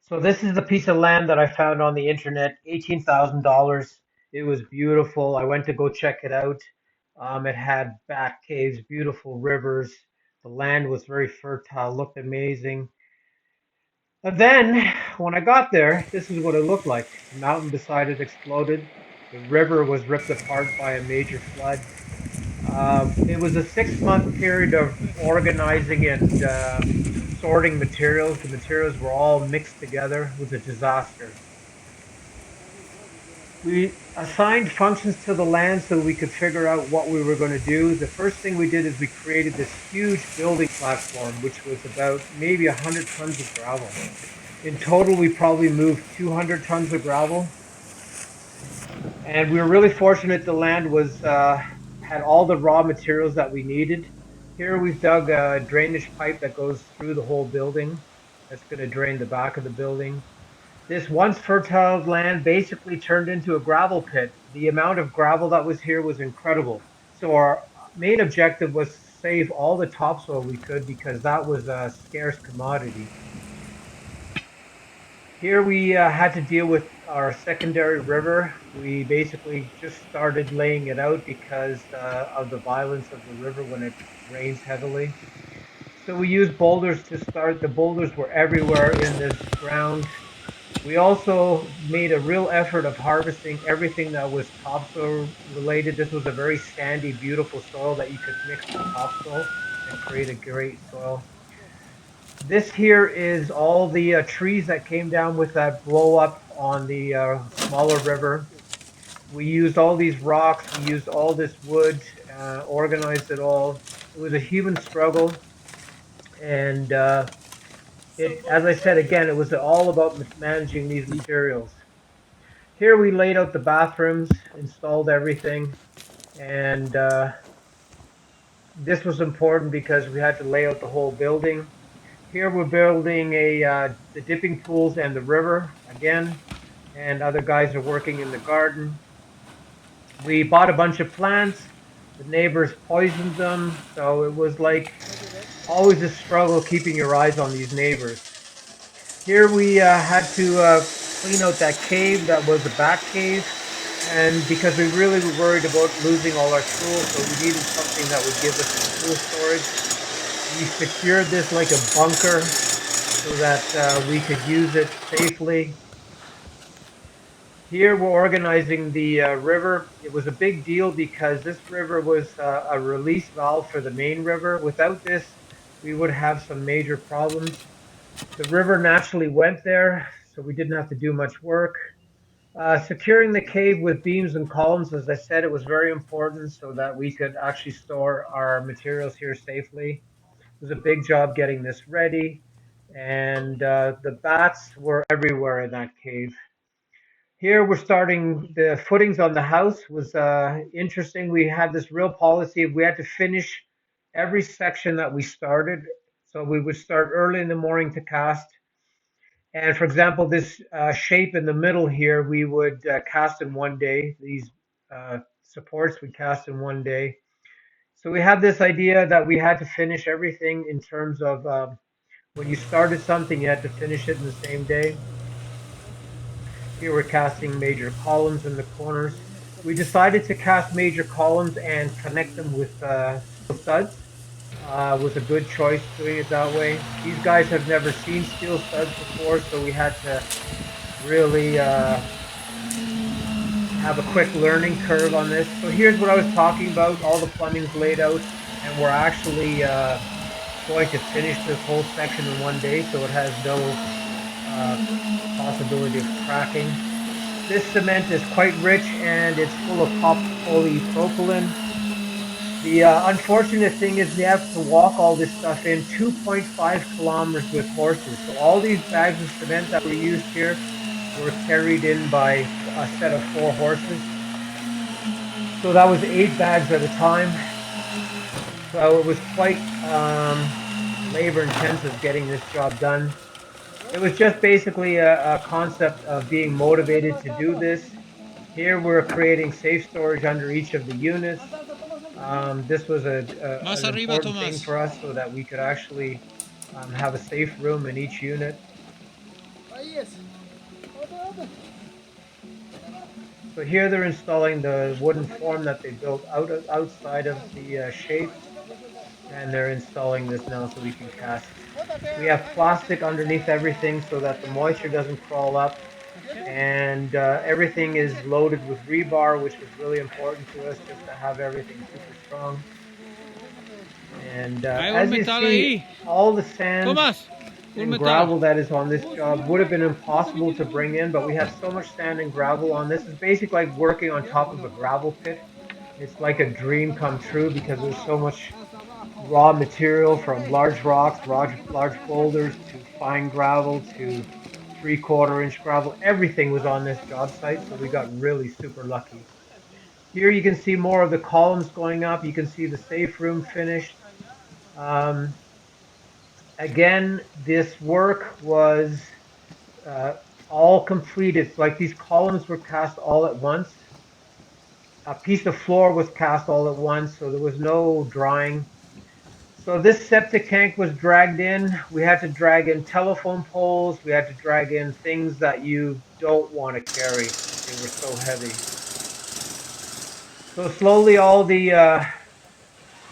So this is the piece of land that I found on the internet, $18,000. It was beautiful. I went to go check it out. It had bat caves, beautiful rivers. The land was very fertile, looked amazing. And then when I got there, this is what it looked like. The mountain beside it exploded. The river was ripped apart by a major flood. It was a 6 month period of organizing and sorting materials. The materials were all mixed together. It was a disaster. We assigned functions to the land so we could figure out what we were going to do. The first thing we did is we created this huge building platform, which was about maybe 100 tons of gravel. In total, we probably moved 200 tons of gravel. And we were really fortunate the land was had all the raw materials that we needed. Here we've dug a drainage pipe that goes through the whole building. That's going to drain the back of the building. This once fertile land basically turned into a gravel pit. The amount of gravel that was here was incredible. So our main objective was to save all the topsoil we could because that was a scarce commodity. Here we had to deal with our secondary river. We basically just started laying it out because of the violence of the river when it rains heavily. So we used boulders to start. The boulders were everywhere in this ground. We also made a real effort of harvesting everything that was topsoil related. This was a very sandy, beautiful soil that you could mix with topsoil and create a great soil. This here is all the trees that came down with that blow up on the smaller river. We used all these rocks, we used all this wood, organized it all. It was a human struggle, and as I said again, it was all about managing these materials. Here we laid out the bathrooms, installed everything, and this was important because we had to lay out the whole building. Here we're building the dipping pools and the river again, and other guys are working in the garden. We bought a bunch of plants. The neighbors poisoned them, so it was like always a struggle keeping your eyes on these neighbors. Here we had to clean out that cave that was a bat cave, and because we really were worried about losing all our tools, so we needed something that would give us some tool storage. We secured this like a bunker so that we could use it safely. Here we're organizing the river. It was a big deal because this river was a release valve for the main river. Without this, we would have some major problems. The river naturally went there, so we didn't have to do much work. Securing the cave with beams and columns, as I said, it was very important so that we could actually store our materials here safely. It was a big job getting this ready, and the bats were everywhere in that cave. Here we're starting the footings on the house was interesting. We had this real policy of we had to finish every section that we started. So we would start early in the morning to cast. And for example, this shape in the middle here, we would cast in one day. These supports we cast in one day. So we had this idea that we had to finish everything in terms of when you started something, you had to finish it in the same day. Here we're casting major columns in the corners. We decided to cast major columns and connect them with steel studs. Was a good choice doing it that way. These guys have never seen steel studs before, so we had to really have a quick learning curve on this. So here's what I was talking about. All the plumbing's laid out, and we're actually going to finish this whole section in one day, so it has no uh, possibility of cracking. This cement is quite rich and it's full of polypropylene. The unfortunate thing is we have to walk all this stuff in 2.5 kilometers with horses. So all these bags of cement that were used here were carried in by a set of 4 horses. So that was 8 bags at a time. So it was quite labor intensive getting this job done. It was just basically a concept of being motivated to do this. Here we're creating safe storage under each of the units. This was Más an arriba, important thing Tomás. for us so that we could actually have a safe room in each unit. So here they're installing the wooden form that they built outside of the shape, and they're installing this now so we can cast. We have plastic underneath everything so that the moisture doesn't crawl up, and everything is loaded with rebar, which was really important to us just to have everything super strong. And Hay un as you metal see, ahí. all the sand Tomás, un and metal. gravel that is on this job would have been impossible to bring in, but we have so much sand and gravel on this. It's basically like working on top of a gravel pit. It's like a dream come true because there's so much raw material from large rocks, large boulders to fine gravel to 3/4 inch gravel. Everything was on this job site, so we got really super lucky. Here you can see more of the columns going up. You can see the safe room finished. Um, Again, this work was uh, all completed. Like these columns were cast all at once. A piece of floor was cast all at once, so there was no drying. So this septic tank was dragged in. We had to drag in telephone poles. We had to drag in things that you don't want to carry. They were so heavy. So slowly all the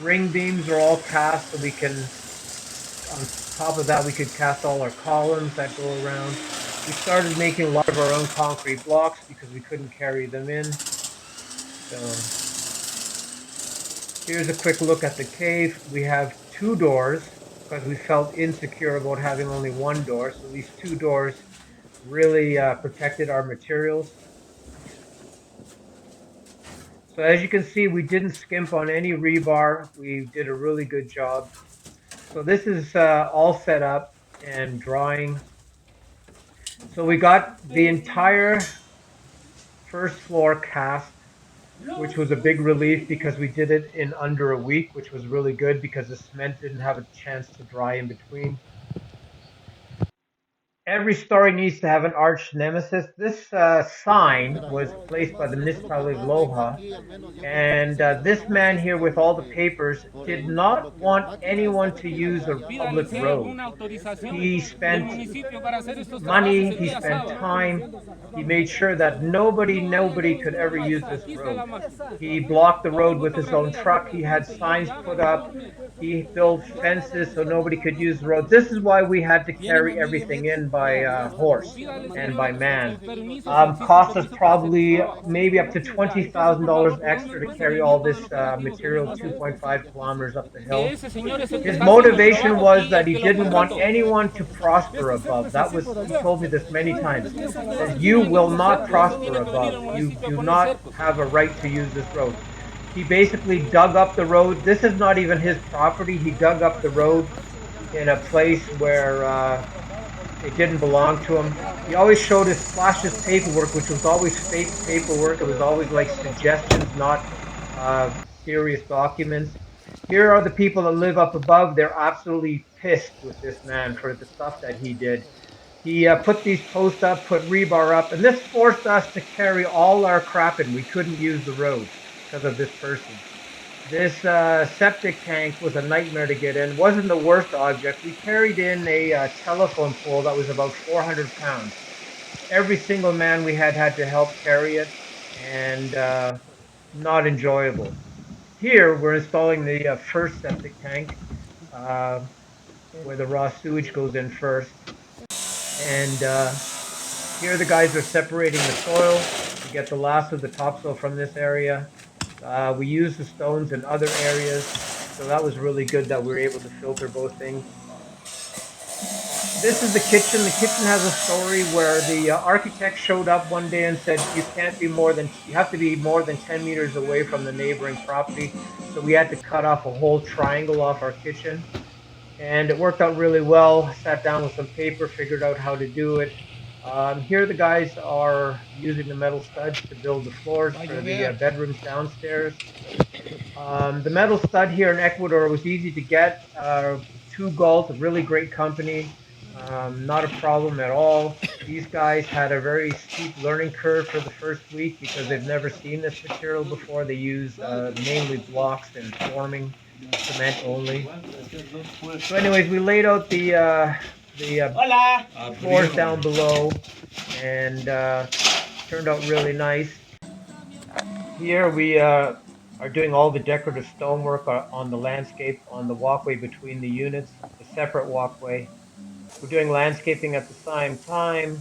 ring beams are all cast so we can, on top of that, we could cast all our columns that go around. We started making a lot of our own concrete blocks because we couldn't carry them in. So here's a quick look at the cave. We have two doors because we felt insecure about having only one door. So these two doors really protected our materials. So as you can see, we didn't skimp on any rebar. We did a really good job. So this is all set up and drying. So we got the entire first floor cast, which was a big relief because we did it in under a week, which was really good because the cement didn't have a chance to dry in between. Every story needs to have an arch nemesis. This sign was placed by the municipality of Loja. And this man here with all the papers did not want anyone to use a Pida al public ICE road. una autorización He del spent municipio para hacer estos trabajos money, el he día spent sábado. time, he made sure that nobody could ever use this Aquí está road. la máquina. He blocked the Tome road with his own fotografía, truck. He had signs llame put y up. tome. He built fences so nobody could use the road. This is why we had to Tienen carry amigo. everything in by horse Pídale, and señor, by man. el permiso, si existe Cost us permiso para hacer el probably trabajo. maybe up to Ya, entonces, por $20,000 favor, por un extra to carry all procedimiento de this los operativos que material vino a hacer, 2.5 kilometers up the que hill. ese señor es el que His está haciendo el motivation trabajo was y that el he que lo didn't want contrató. anyone to prosper above. He told me this many times. Says, you will not prosper Tiene que venir above. al You municipio a do poner not cercos. have a right to use this road. He basically dug up the road. This is not even his property. He dug up the road in a place where it didn't belong to him. He always flashed his paperwork, which was always fake paperwork. It was always like suggestions, not serious documents. Here are the people that live up above. They're absolutely pissed with this man for the stuff that he did. He put these posts up, put rebar up, and this forced us to carry all our crap in. We couldn't use the road because of this person. This septic tank was a nightmare to get in. Wasn't the worst object. We carried in a telephone pole that was about 400 pounds. Every single man we had to help carry it, and not enjoyable. Here we're installing the first septic tank, uh, where the raw sewage goes in first, and here the guys are separating the soil to get the last of the topsoil from this area. We use the stones in other areas, so that was really good that we were able to filter both things. This is the kitchen. The kitchen has a story where the architect showed up one day and said you have to be more than 10 meters away from the neighboring property. So we had to cut off a whole triangle off our kitchen, and it worked out really well. Sat down with some paper, figured out how to do it. Here the guys are using the metal studs to build the floors for the bedrooms downstairs. The metal stud here in Ecuador was easy to get. Two Galt, a really great company, not a problem at all. These guys had a very steep learning curve for the first week because they've never seen this material before. They use mainly blocks and forming cement only. So anyways, we laid out the the Hola. floors down below, and turned out really nice. Here we are doing all the decorative stonework on the landscape on the walkway between the units. It's a separate walkway. We're doing landscaping at the same time.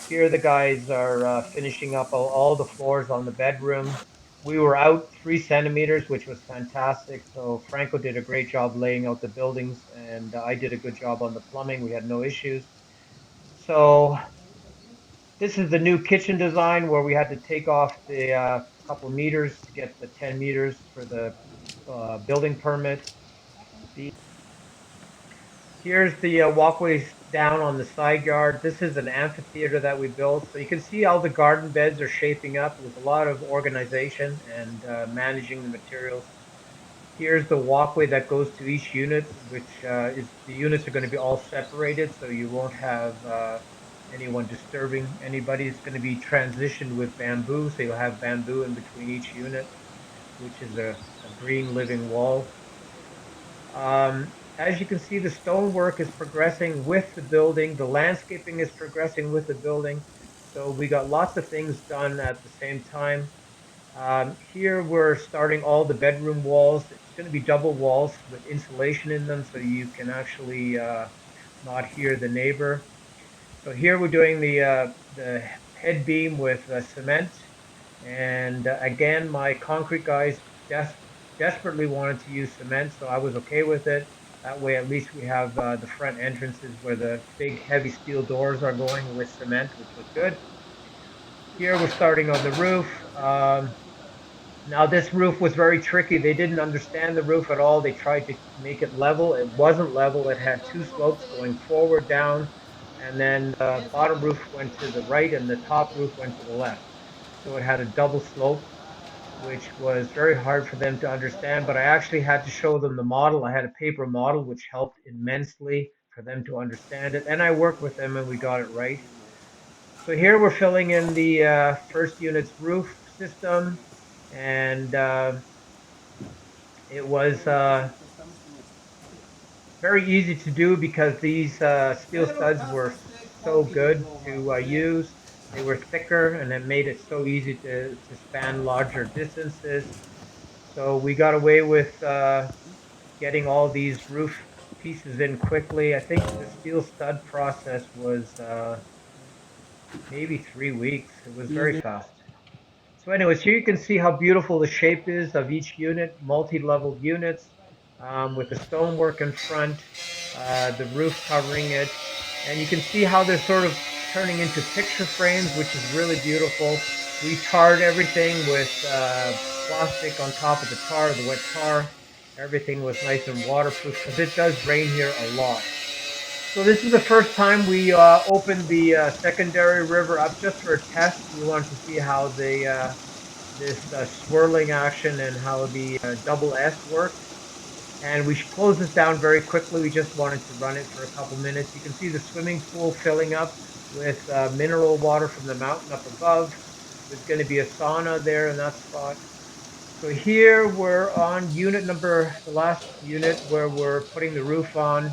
Here the guys are finishing up all the floors on the bedroom. We were out 3 centimeters, which was fantastic. So Franco did a great job laying out the buildings, and I did a good job on the plumbing. We had no issues. So this is the new kitchen design where we had to take off the couple meters to get the 10 meters for the building permit. The Here's the walkways down on the side yard. This is an amphitheater that we built. So you can see how the garden beds are shaping up. It was a lot of organization and managing the materials. Here's the walkway that goes to each unit, which is the units are going to be all separated, so you won't have anyone disturbing anybody. It's going to be transitioned with bamboo, so you'll have bamboo in between each unit, which is a green living wall. As you can see, the stonework is progressing with the building. The landscaping is progressing with the building. So we got lots of things done at the same time. Here we're starting all the bedroom walls. It's going to be double walls with insulation in them so you can actually not hear the neighbor. So here we're doing the head beam with cement. And again, my concrete guys desperately wanted to use cement, so I was okay with it. That way, at least we have the front entrances where the big heavy steel doors are going with cement, which was good. Here we're starting on the roof. Now this roof was very tricky. They didn't understand the roof at all. They tried to make it level. It wasn't level. It had two slopes going forward, down, and then the bottom roof went to the right and the top roof went to the left. So it had a double slope, which was very hard for them to understand. But I actually had to show them the model. I had a paper model, which helped immensely for them to understand it. And I worked with them and we got it right. So here we're filling in the first unit's roof system, and it was very easy to do because these steel studs were so good to use. They were thicker, and it made it so easy to span larger distances. So we got away with getting all these roof pieces in quickly. I think the steel stud process was maybe 3 weeks. It was very fast. So anyways, here you can see how beautiful the shape is of each unit, multi-level units with the stonework in front, the roof covering it. And you can see how they're sort of turning into picture frames, which is really beautiful. We tarred everything with plastic on top of the tar, the wet tar. Everything was nice and waterproof because it does rain here a lot. So this is the first time we opened the secondary river up just for a test. We wanted to see how this swirling action and how the double S worked. And we closed this down very quickly. We just wanted to run it for a couple minutes. You can see the swimming pool filling up with mineral water from the mountain up above. There's going to be a sauna there in that spot. So here we're on the last unit where we're putting the roof on,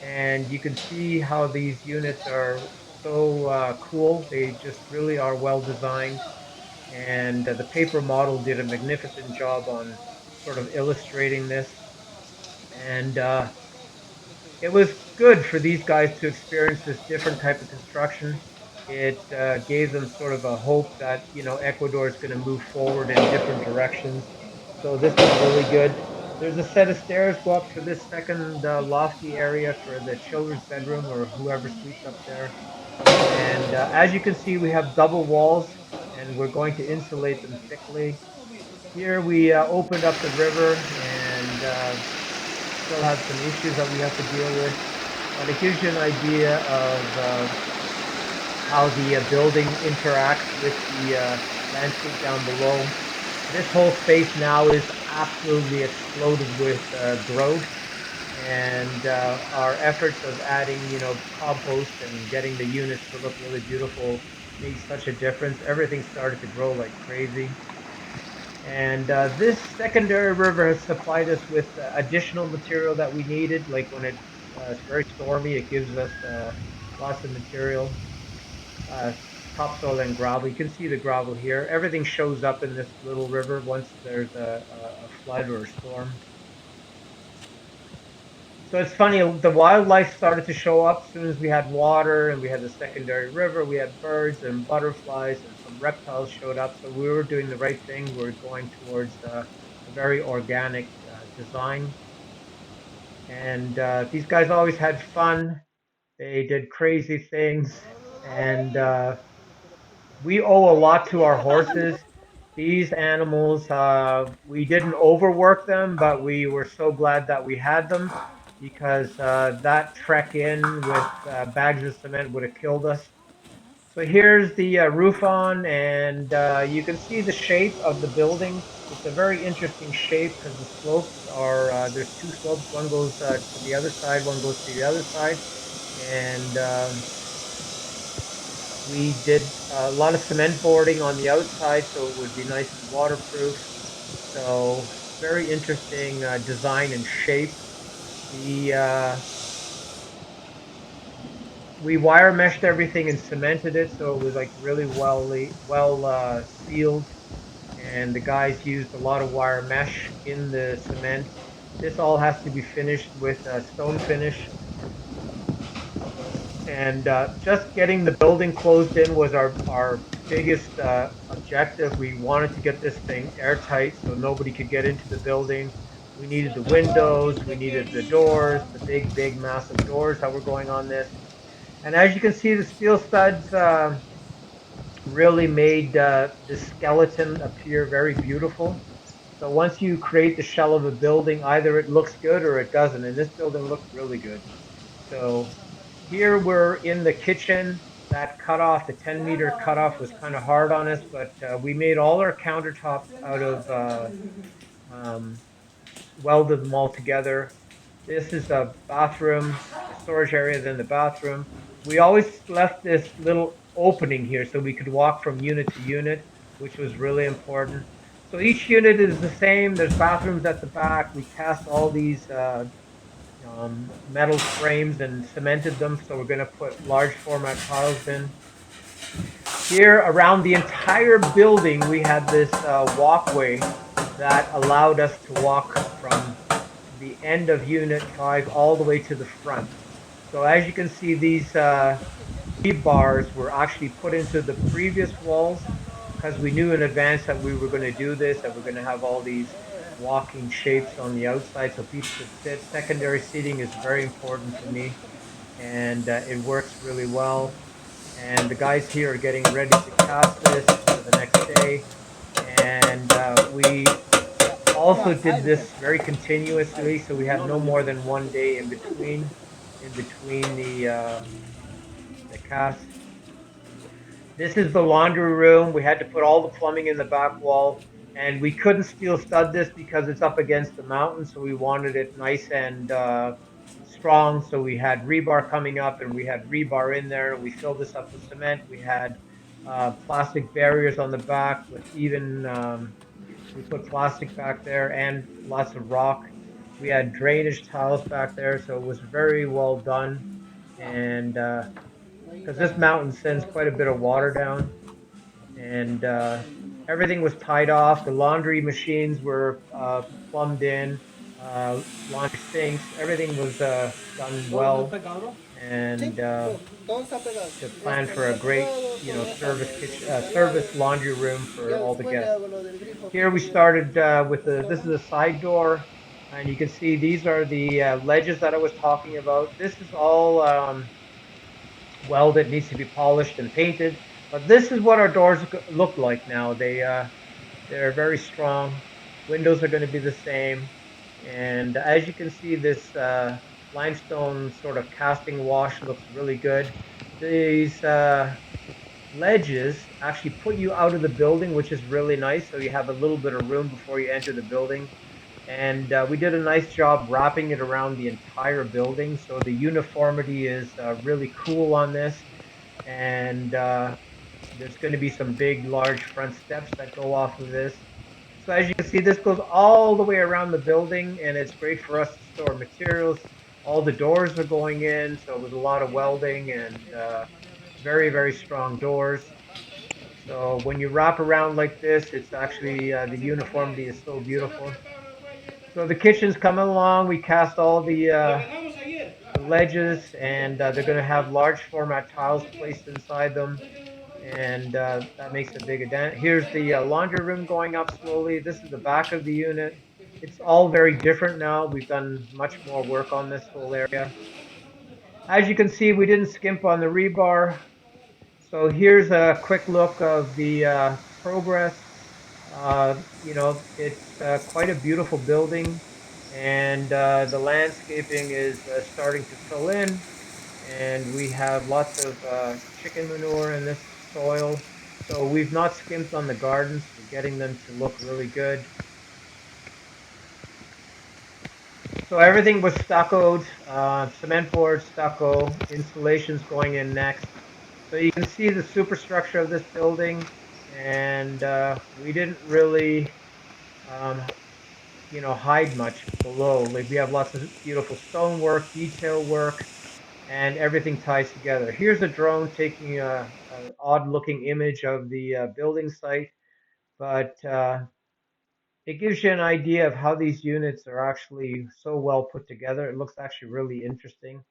and you can see how these units are so cool. They just really are well designed, and the paper model did a magnificent job on sort of illustrating this. And it was good for these guys to experience this different type of construction. It gave them sort of a hope that Ecuador is going to move forward in different directions. So this was really good. There's a set of stairs go up for this second lofty area for the children's bedroom or whoever sleeps up there. And as you can see, we have double walls, and we're going to insulate them thickly. Here we opened up the river, and still have some issues that we have to deal with, but it gives you an idea of how the building interacts with the landscape down below. This whole space now is absolutely exploded with growth, and our efforts of adding, compost and getting the units to look really beautiful made such a difference. Everything started to grow like crazy. And this secondary river has supplied us with additional material that we needed. Like when it It's very stormy. It gives us lots of material, uh, topsoil and gravel. You can see the gravel here. Everything shows up in this little river once there's a flood or a storm. So it's funny, the wildlife started to show up as soon as we had water and we had the secondary river. We had birds and butterflies and some reptiles showed up. So we were doing the right thing. We are going towards a very organic design. And these guys always had fun. They did crazy things. And we owe a lot to our horses. These animals, we didn't overwork them, but we were so glad that we had them because that trek in with bags of cement would have killed us. So here's the roof on, and you can see the shape of the building. It's a very interesting shape because the slopes are, there's two slopes. One goes to the other side, one goes to the other side. And we did a lot of cement boarding on the outside, so it would be nice and waterproof. So very interesting design and shape. The We wire meshed everything and cemented it, so it was like really well sealed. And the guys used a lot of wire mesh in the cement. This all has to be finished with a stone finish. And just getting the building closed in was our biggest objective. We wanted to get this thing airtight so nobody could get into the building. We needed the windows, we needed the doors, the big, massive doors that were going on this. And as you can see, the steel studs really made the skeleton appear very beautiful. So once you create the shell of a building, either it looks good or it doesn't. And this building looked really good. So here we're in the kitchen. That cutoff, the 10-meter cutoff, was kind of hard on us, but we made all our countertops out of um, welded them all together. This is a bathroom, a storage area, then the bathroom. We always left this little opening here so we could walk from unit to unit, which was really important. So each unit is the same. There's bathrooms at the back. We cast all these metal frames and cemented them. So we're going to put large format tiles in. Here around the entire building, we had this walkway that allowed us to walk from the end of Unit 5 all the way to the front. So as you can see, these rebars were actually put into the previous walls because we knew in advance that we were going to do this, that we're going to have all these walking shapes on the outside so people could sit. Secondary seating is very important for me, and it works really well. And the guys here are getting ready to cast this for the next day. And we also did this very continuously, so we had no more than one day in between the cast. This is the laundry room. We had to put all the plumbing in the back wall, and we couldn't steel stud this because it's up against the mountain, so we wanted it nice and strong. So we had rebar coming up, and we had rebar in there. We filled this up with cement. We had plastic barriers on the back with even we put plastic back there and lots of rock. We had drainage tiles back there, so it was very well done. And because this mountain sends quite a bit of water down, and everything was tied off. The laundry machines were plumbed in, laundry sinks. Everything was done well, and to plan for a great, service kitchen, service laundry room for all the guests. Here we started with this is a side door, and you can see these are the ledges that I was talking about. This is all welded, needs to be polished and painted. But this is what our doors look like now. They're very strong. Windows are going to be the same. And as you can see, this limestone sort of casting wash looks really good. These ledges actually put you out of the building, which is really nice. So you have a little bit of room before you enter the building. And we did a nice job wrapping it around the entire building. So the uniformity is really cool on this. And there's going to be some big, large front steps that go off of this. So as you can see, this goes all the way around the building, and it's great for us to store materials. All the doors are going in, so it was a lot of welding and very, very strong doors. So when you wrap around like this, it's actually the uniformity is so beautiful. So the kitchen's coming along. We cast all the ledges, and they're going to have large format tiles placed inside them, and that makes a big dent. Here's the laundry room going up slowly. This is the back of the unit. It's all very different now. We've done much more work on this whole area. As you can see, we didn't skimp on the rebar. So here's a quick look of the progress. It's quite a beautiful building, and the landscaping is starting to fill in, and we have lots of chicken manure in this soil. So we've not skimped on the gardens. We're getting them to look really good. So everything was stuccoed, cement board, stucco, insulation's going in next. So you can see the superstructure of this building, and we didn't really, um, hide much below. Like we have lots of beautiful stonework, detail work, and everything ties together. Here's a drone taking a odd-looking image of the building site, but it gives you an idea of how these units are actually so well put together. It looks actually really interesting.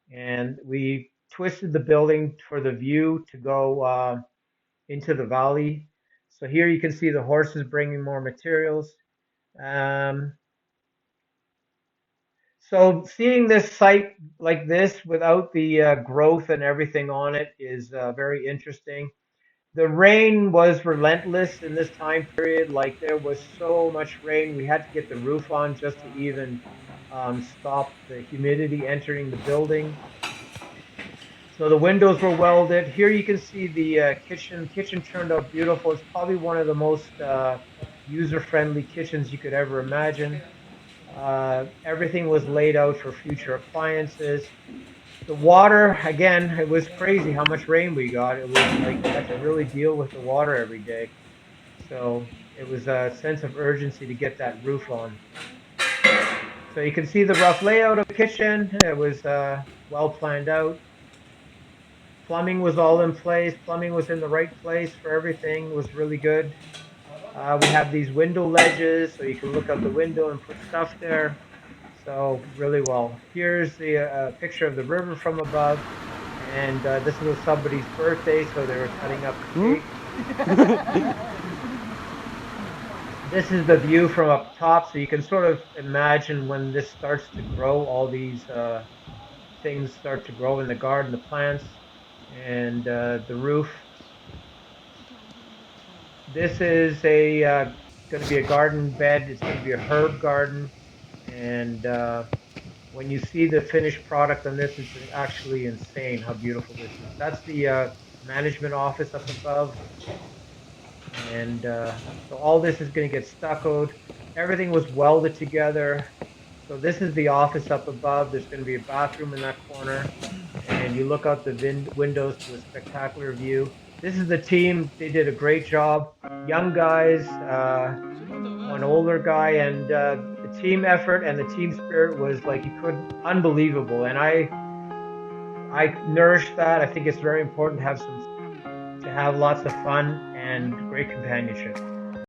And we twisted the building for the view to go into the valley. So here you can see the horses bringing more materials. Um, so seeing this site like this without the growth and everything on it is very interesting. The rain was relentless in this time period. Like there was so much rain, we had to get the roof on just to even stop the humidity entering the building. So the windows were welded. Here you can see the kitchen. Kitchen turned out beautiful. It's probably one of the most user-friendly kitchens you could ever imagine. Everything was laid out for future appliances. The water, again, it was crazy how much rain we got. It was like we had to really deal with the water every day. So it was a sense of urgency to get that roof on. So you can see the rough layout of the kitchen. It was well planned out. Plumbing was all in place. Plumbing was in the right place for everything. It was really good. We have these window ledges, so you can look out the window and put stuff there. So really well. Here's the picture of the river from above, and this was somebody's birthday, so they were cutting up the cake. This is the view from up top, so you can sort of imagine when this starts to grow, all these things start to grow in the garden, the plants, and the roof. This is a going to be a garden bed. It's going to be a herb garden, and when you see the finished product on this, it's actually insane how beautiful this is. That's the management office up above, and so all this is going to get stuccoed. Everything was welded together. So this is the office up above. There's going to be a bathroom in that corner, and you look out the windows to a spectacular view. This is the team. They did a great job. Young guys, one older guy, and the team effort and the team spirit was like you couldn't unbelievable. And I nourished that. I think it's very important to have lots of fun and great companionship.